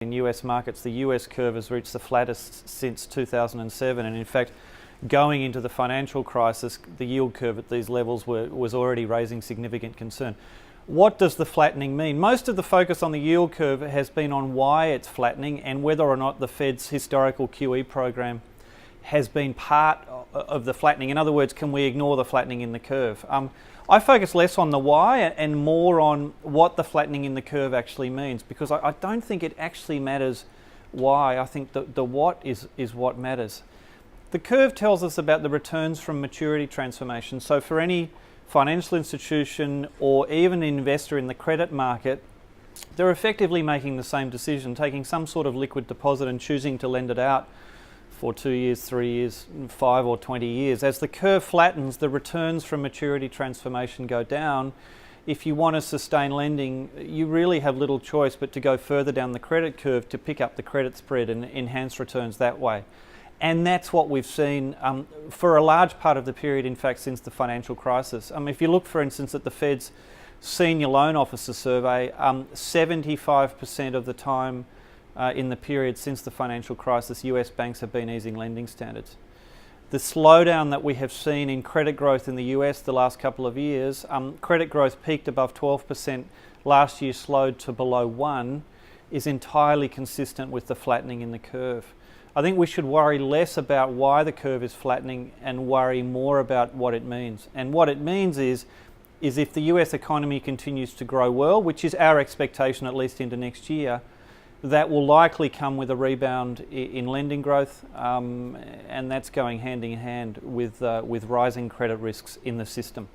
In US markets, the US curve has reached the flattest since 2007, and in fact, going into the financial crisis, the yield curve at these levels was already raising significant concern. What does the flattening mean? Most of the focus on the yield curve has been on why it's flattening and whether or not the Fed's historical QE program has been part of the flattening. In other words, can we ignore the flattening in the curve? I focus less on the why and more on what the flattening in the curve actually means, because I don't think it actually matters why. I think the what is what matters. The curve tells us about the returns from maturity transformation. So for any financial institution or even an investor in the credit market, they're effectively making the same decision, taking some sort of liquid deposit and choosing to lend it out for 2 years, 3 years, 5 or 20 years. As the curve flattens, the returns from maturity transformation go down. If you want to sustain lending, you really have little choice but to go further down the credit curve to pick up the credit spread and enhance returns that way. And that's what we've seen for a large part of the period, in fact, since the financial crisis. If you look, for instance, at the Fed's Senior Loan Officer Survey, 75% of the time in the period since the financial crisis, US banks have been easing lending standards. The slowdown that we have seen in credit growth in the US the last couple of years, credit growth peaked above 12%, last year slowed to below 1%, is entirely consistent with the flattening in the curve. I think we should worry less about why the curve is flattening and worry more about what it means. And what it means is if the US economy continues to grow well, which is our expectation at least into next year, that will likely come with a rebound in lending growth, and that's going hand in hand with rising credit risks in the system.